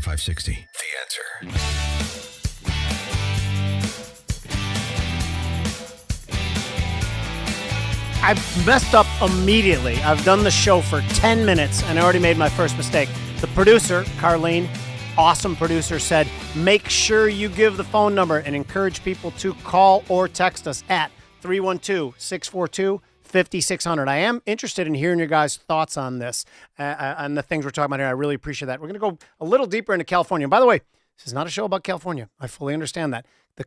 560. The Answer. I've messed up immediately. I've done the show for 10 minutes and I already made my first mistake. The producer, Carlene, awesome producer, said, make sure you give the phone number and encourage people to call or text us at 312-642-5600. I am interested in hearing your guys' thoughts on this, on the things we're talking about here. I really appreciate that. We're going to go a little deeper into California. And by the way, this is not a show about California. I fully understand that. The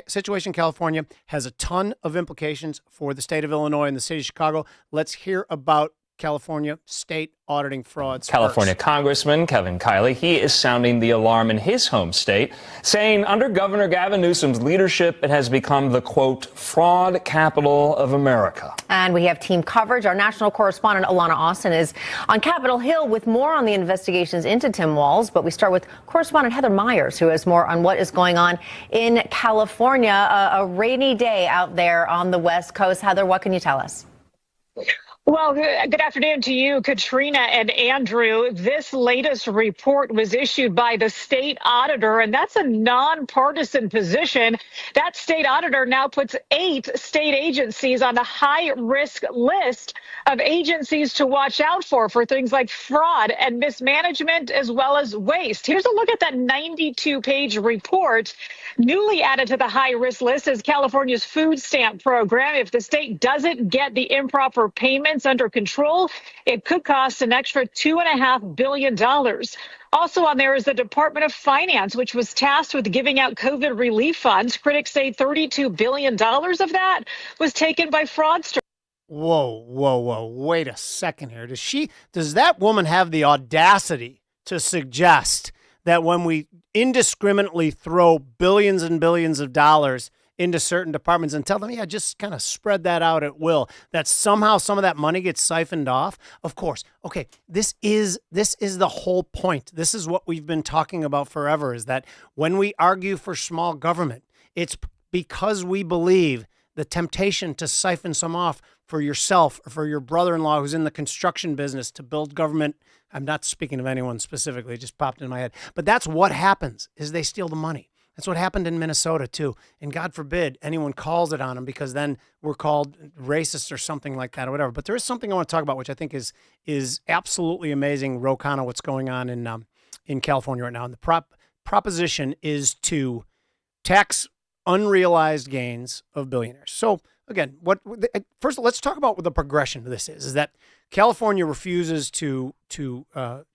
situation in California has a ton of implications for the state of Illinois and the city of Chicago. Let's hear about California state auditing frauds. California first. Congressman Kevin Kiley, he is sounding the alarm in his home state, saying under Governor Gavin Newsom's leadership, it has become the, quote, fraud capital of America. And we have team coverage. Our national correspondent, Alana Austin, is on Capitol Hill with more on the investigations into Tim Walz. But we start with correspondent Heather Myers, who has more on what is going on in California. A rainy day out there on the West Coast. Heather, what can you tell us? Well, good afternoon to you, Katrina and Andrew. This latest report was issued by the state auditor, and that's a nonpartisan position. That state auditor now puts 8 state agencies on the high-risk list of agencies to watch out for things like fraud and mismanagement as well as waste. Here's a look at that 92-page report. Newly added to the high-risk list is California's food stamp program. If the state doesn't get the improper payments under control, it could cost an extra $2.5 billion. Also on there is the Department of Finance, which was tasked with giving out COVID relief funds. Critics say $32 billion of that was taken by fraudsters. Whoa. Wait a second here. Does that woman have the audacity to suggest that when we indiscriminately throw billions and billions of dollars into certain departments and tell them, yeah, just kind of spread that out at will, that somehow some of that money gets siphoned off? Of course. Okay, this is the whole point. This is what we've been talking about forever, is that when we argue for small government, it's because we believe the temptation to siphon some off for yourself or for your brother-in-law who's in the construction business to build government. I'm not speaking of anyone specifically, it just popped in my head. But that's what happens, is they steal the money. That's what happened in Minnesota, too. And God forbid anyone calls it on them, because then we're called racist or something like that or whatever. But there is something I want to talk about, which I think is absolutely amazing, Ro Khanna, what's going on in California right now. And the proposition is to tax unrealized gains of billionaires. So, again, first, let's talk about what the progression of this is that California refuses to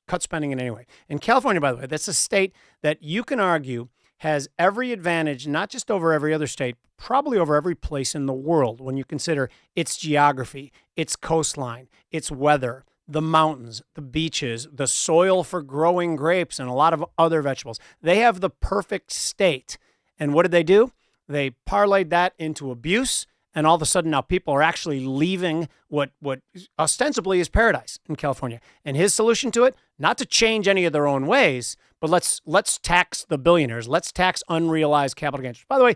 cut spending in any way. And California, by the way, that's a state that you can argue has every advantage, not just over every other state, probably over every place in the world when you consider its geography, its coastline, its weather, the mountains, the beaches, the soil for growing grapes and a lot of other vegetables. They have the perfect state. And what did they do? They parlayed that into abuse. And all of a sudden now people are actually leaving what ostensibly is paradise in California. And his solution to it, not to change any of their own ways, but let's tax the billionaires. Let's tax unrealized capital gains. By the way,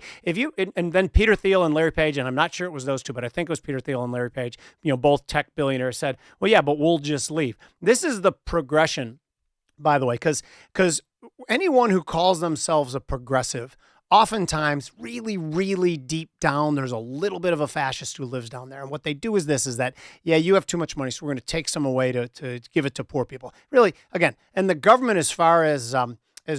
and then Peter Thiel and Larry Page, and I'm not sure it was those two, but I think it was Peter Thiel and Larry Page, both tech billionaires, said, well, yeah, but we'll just leave. This is the progression, by the way, because anyone who calls themselves a progressive, oftentimes really, really deep down, there's a little bit of a fascist who lives down there. And what they do is that, yeah, you have too much money, so we're going to take some away to give it to poor people. Really, again, and the government, as far as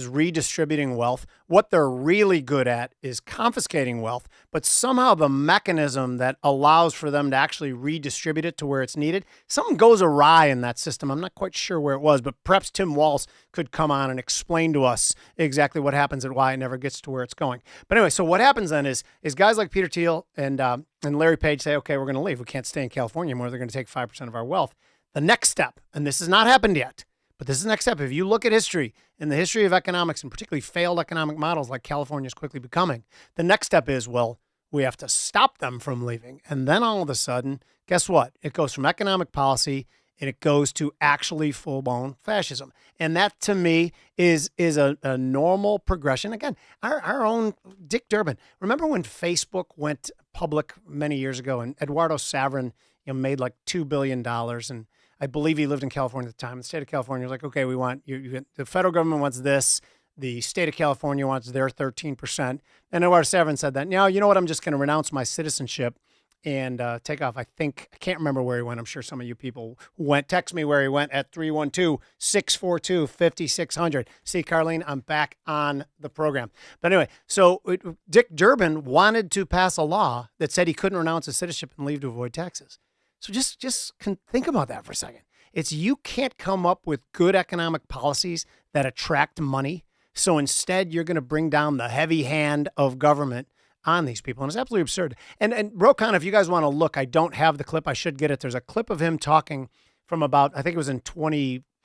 redistributing wealth, what they're really good at is confiscating wealth, but somehow the mechanism that allows for them to actually redistribute it to where it's needed, something goes awry in that system. I'm not quite sure where it was, but perhaps Tim Walz could come on and explain to us exactly what happens and why it never gets to where it's going. But anyway, so what happens then is guys like Peter Thiel and Larry Page say, okay, we're going to leave. We can't stay in California anymore. They're going to take 5% of our wealth. The next step, and this has not happened yet, but this is the next step. If you look at history, in the history of economics, and particularly failed economic models like California is quickly becoming, the next step is, well, we have to stop them from leaving. And then all of a sudden, guess what? It goes from economic policy and it goes to actually full-blown fascism. And that, to me, is a normal progression. Again, our own Dick Durbin. Remember when Facebook went public many years ago and Eduardo Saverin made like $2 billion, and I believe he lived in California at the time. The state of California was like, okay, we want the federal government wants this. The state of California wants their 13%. And Iuorio Severin said that, now, you know what? I'm just going to renounce my citizenship and take off. I can't remember where he went. I'm sure some of you people who went, text me where he went at 312-642-5600. See, Carlene, I'm back on the program. But anyway, so Dick Durbin wanted to pass a law that said he couldn't renounce his citizenship and leave to avoid taxes. So just think about that for a second. You can't come up with good economic policies that attract money. So instead, you're going to bring down the heavy hand of government on these people. And it's absolutely absurd. And Rokan, if you guys want to look, I don't have the clip. I should get it. There's a clip of him talking from about, I think it was it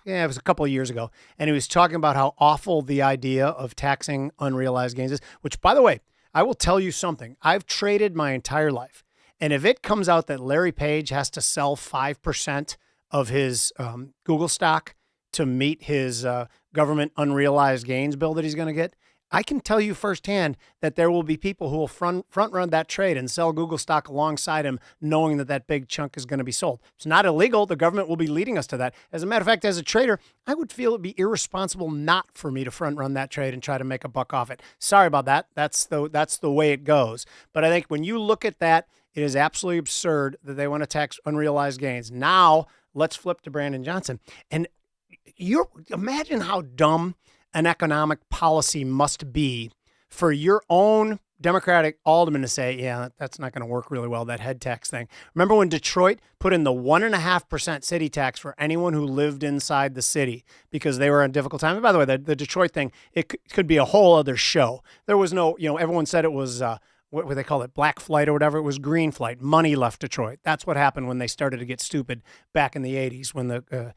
was a couple of years ago. And he was talking about how awful the idea of taxing unrealized gains is, which, by the way, I will tell you something. I've traded my entire life. And if it comes out that Larry Page has to sell 5% of his Google stock to meet his government unrealized gains bill that he's going to get, I can tell you firsthand that there will be people who will front run that trade and sell Google stock alongside him, knowing that big chunk is going to be sold. It's not illegal. The government will be leading us to that. As a matter of fact, as a trader, I would feel it'd be irresponsible not for me to front run that trade and try to make a buck off it. Sorry about that. That's the way it goes. But I think when you look at that, it is absolutely absurd that they want to tax unrealized gains. Now let's flip to Brandon Johnson. And you imagine how dumb an economic policy must be for your own Democratic alderman to say, yeah, that's not going to work really well, that head tax thing. Remember when Detroit put in the 1.5% city tax for anyone who lived inside the city because they were in a difficult time? And by the way, the Detroit thing, it could be a whole other show. There was no, everyone said it was, what they call it, black flight or whatever. It was green flight. Money left Detroit. That's what happened when they started to get stupid back in the 80s when the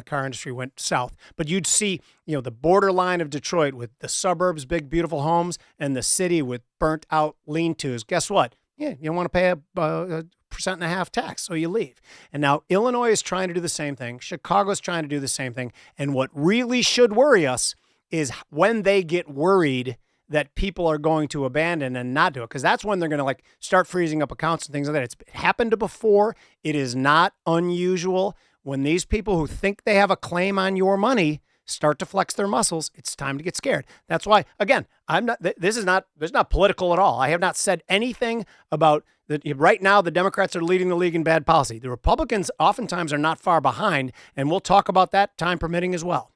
car industry went south. But you'd see, the borderline of Detroit with the suburbs, big, beautiful homes, and the city with burnt out lean-tos. Guess what? Yeah, you don't want to pay a 1.5% tax, so you leave. And now Illinois is trying to do the same thing. Chicago's trying to do the same thing. And what really should worry us is when they get worried that people are going to abandon and not do it, because that's when they're going to start freezing up accounts and things like that. It's happened before. It is not unusual. When these people who think they have a claim on your money start to flex their muscles, it's time to get scared. That's why, again, this is not political at all. I have not said anything about that. Right now, the Democrats are leading the league in bad policy. The Republicans oftentimes are not far behind, and we'll talk about that time permitting as well.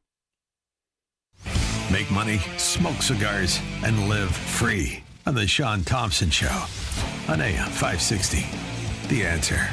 Make money, smoke cigars, and live free on The Sean Thompson Show on AM 560. The Answer.